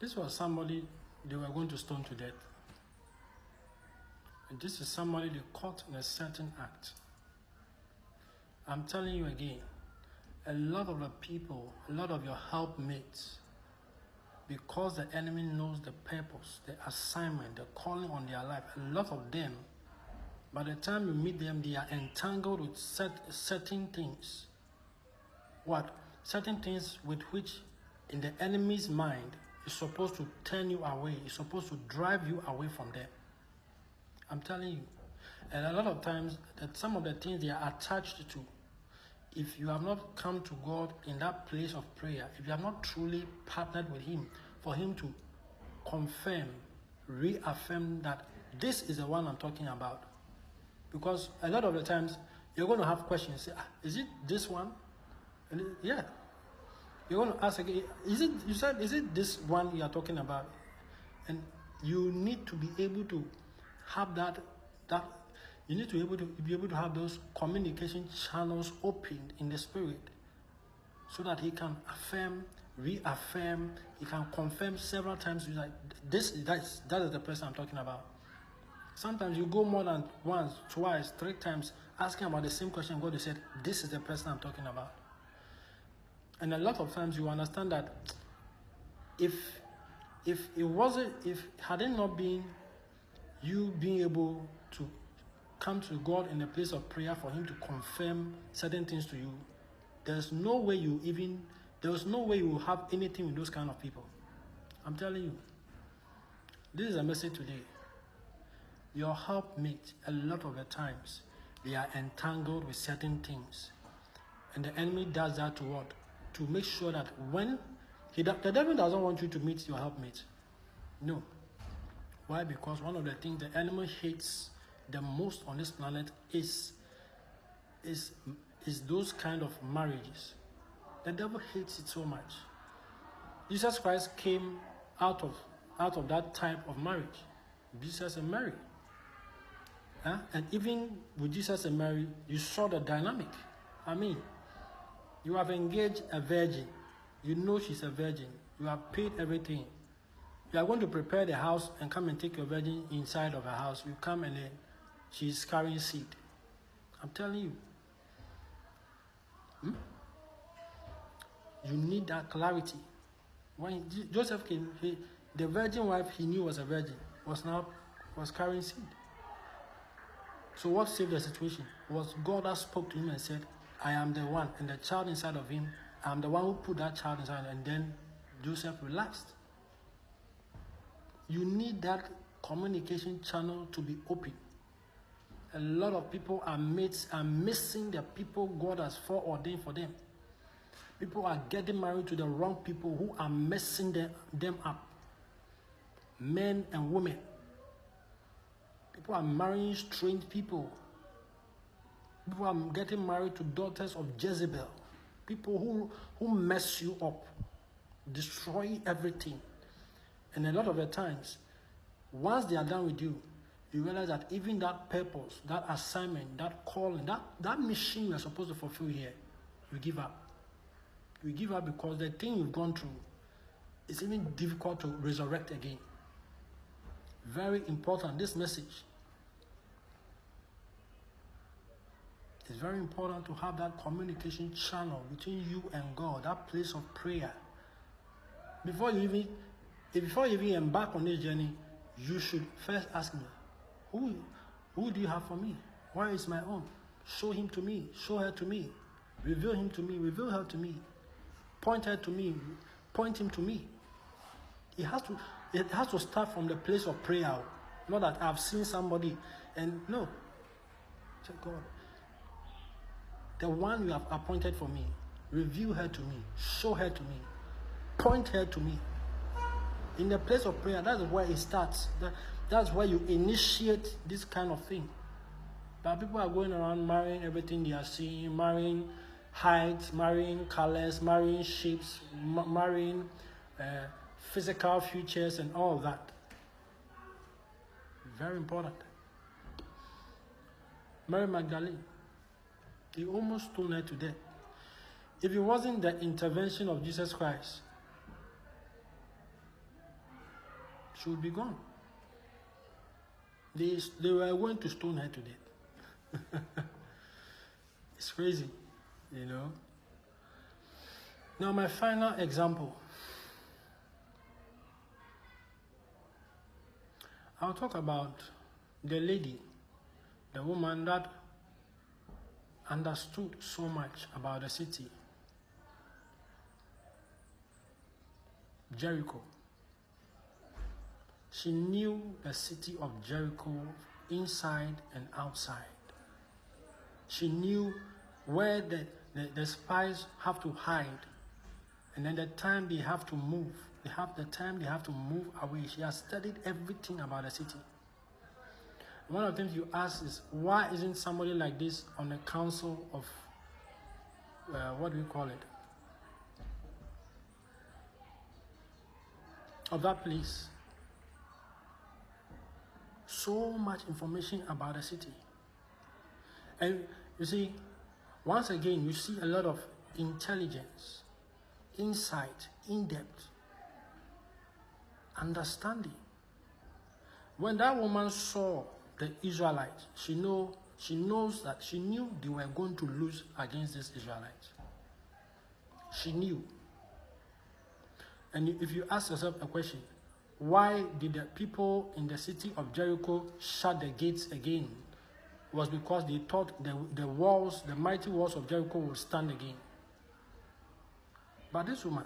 This was somebody they were going to stone to death. And this is somebody they caught in a certain act. I'm telling you again, a lot of the people, a lot of your helpmates, because the enemy knows the purpose, the assignment, the calling on their life, a lot of them, by the time you meet them, they are entangled with certain things. What? Certain things with which, in the enemy's mind, is supposed to turn you away, is supposed to drive you away from them. I'm telling you. And a lot of times, that some of the things they are attached to, if you have not come to God in that place of prayer, if you have not truly partnered with Him, for Him to confirm, reaffirm that this is the one I'm talking about. Because a lot of the times, you're going to have questions. Say, is it this one? And yeah. You're going to ask again, is it this one you are talking about? And you need to be able to have that you need to be able to have those communication channels opened in the spirit, so that He can affirm, reaffirm, He can confirm several times. Like that is the person I'm talking about. Sometimes you go more than once, twice, 3 times asking about the same question. God, they said, this is the person I'm talking about. And a lot of times you understand that if had it not been you being able to come to God in a place of prayer for Him to confirm certain things to you, there's no way you will have anything with those kind of people. I'm telling you. This is a message today. Your helpmate, a lot of the times, they are entangled with certain things. And the enemy does that to what? To make sure that when the devil doesn't want you to meet your helpmate. No. Why? Because one of the things the enemy hates the most on this planet is those kind of marriages. The devil hates it so much. Jesus Christ came out of that type of marriage. Jesus and Mary. And even with Jesus and Mary, you saw the dynamic. I mean, you have engaged a virgin. You know she's a virgin. You have paid everything. You are going to prepare the house and come and take your virgin inside of her house. You come and then she's carrying seed. I'm telling you. You need that clarity. When Joseph came, the virgin wife he knew was a virgin, was carrying seed. So what saved the situation was God that spoke to him and said, I am the one, and the child inside of him, I am the one who put that child inside, and then Joseph relaxed. You need that communication channel to be open. A lot of people are missing the people God has foreordained for them. People are getting married to the wrong people who are messing them up. Men and women. People are marrying strange people. People are getting married to daughters of Jezebel. People who mess you up, destroy everything. And a lot of the times, once they are done with you, you realize that even that purpose, that assignment, that calling, that mission you are supposed to fulfill here, you give up. You give up because the thing you've gone through is even difficult to resurrect again. Very important, this message. It's very important to have that communication channel between you and God, that place of prayer. Before you even embark on this journey, you should first ask me, who do you have for me? Where is my own? Show him to me. Show her to me. Reveal him to me. Reveal her to me. Point her to me. Point him to me. It has to start from the place of prayer. Not that I've seen somebody and no. Say, God, the one you have appointed for me, reveal her to me. Show her to me. Point her to me. In the place of prayer, that's where it starts. That's where you initiate this kind of thing. But people are going around marrying everything they are seeing, marrying height, marrying colors, marrying shapes, marrying physical features and all that. Very important. Mary Magdalene, he almost stoned her to death. If it wasn't the intervention of Jesus Christ, she would be gone. They were going to stone her to death. It's crazy, you know. Now my final example. I'll talk about the lady, the woman that understood so much about the city, Jericho. She knew the city of Jericho inside and outside. She knew where the spies have to hide, and then the time they have to move. The time they have to move away. She has studied everything about the city. One of the things you ask is, why isn't somebody like this on the council of, what do we call it? Of that place. So much information about the city. And you see, once again, you see a lot of intelligence, insight, in-depth, understanding. When that woman saw the Israelites, she knew they were going to lose against these Israelites. She knew. And if you ask yourself a question, why did the people in the city of Jericho shut the gates again? It was because they thought the walls, the mighty walls of Jericho would stand again. But this woman,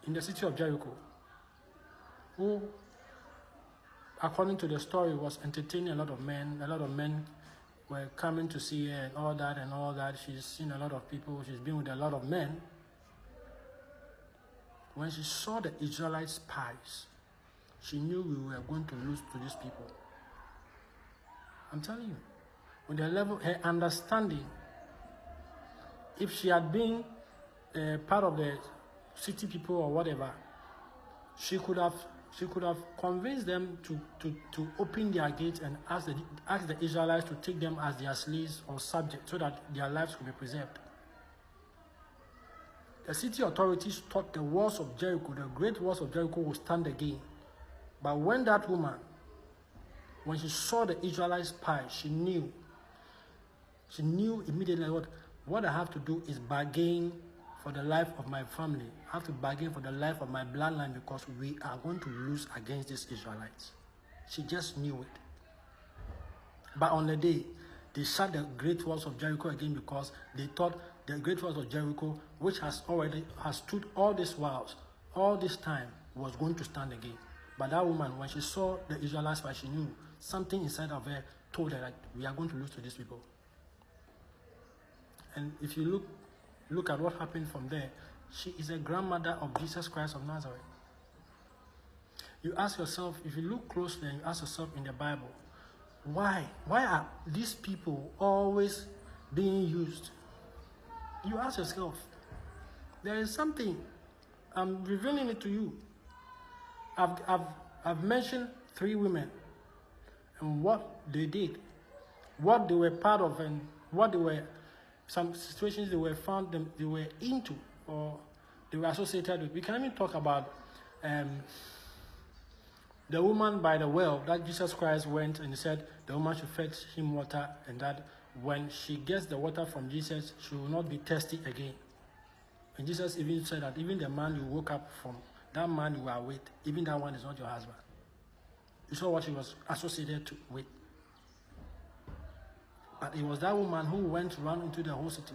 in the city of Jericho, who, according to the story, was entertaining a lot of men were coming to see her and all that. She's seen a lot of people. She's been with a lot of men. When she saw the Israelite spies, she knew we were going to lose to these people. I'm telling you, with the level, her understanding, if she had been part of the city people or whatever, she could have convinced them to open their gates and ask the Israelites to take them as their slaves or subjects so that their lives could be preserved. The city authorities thought the walls of Jericho, the great walls of Jericho, would stand again. But when that woman, when she saw the Israelite spies, she knew immediately what I have to do is bargain for the life of my family. I have to bargain for the life of my bloodline because we are going to lose against these Israelites. She just knew it. But on the day, they shut the great walls of Jericho again because they thought the great walls of Jericho, which has stood all these whiles, all this time, was going to stand again. But that woman, when she saw the Israelites, she knew something inside of her told her that we are going to lose to these people. And if you look at what happened from there, she is a grandmother of Jesus Christ of Nazareth. You ask yourself, if you look closely and you ask yourself in the Bible, why are these people always being used? You ask yourself, there is something. I'm revealing it to you. I've mentioned 3 women and what they did, what they were part of, and what they were, some situations they were into or they were associated with. We can even talk about the woman by the well that Jesus Christ went and he said the woman should fetch him water, and that when she gets the water from Jesus, she will not be thirsty again. And Jesus even said that even the man you woke up from, that man you are with, even that one is not your husband. You saw what he was associated with. But it was that woman who went around into the whole city,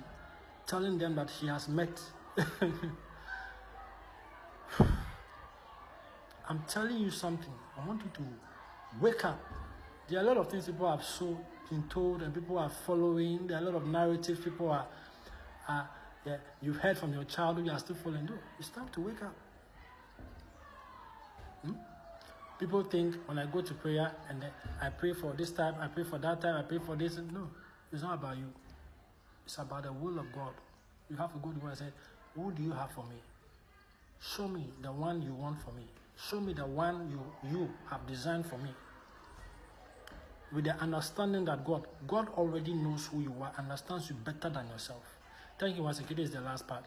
telling them that she has met. I'm telling you something. I want you to wake up. There are a lot of things people have been told and people are following. There are a lot of narratives people are you've heard from your childhood, you are still following. No, it's time to wake up. People think when I go to prayer and I pray for this time, I pray for that time, I pray for this. No, it's not about you. It's about the will of God. You have to go to God and say, who do you have for me? Show me the one you want for me. Show me the one you have designed for me. With the understanding that God already knows who you are, understands you better than yourself. Thank you once again. This is the last part.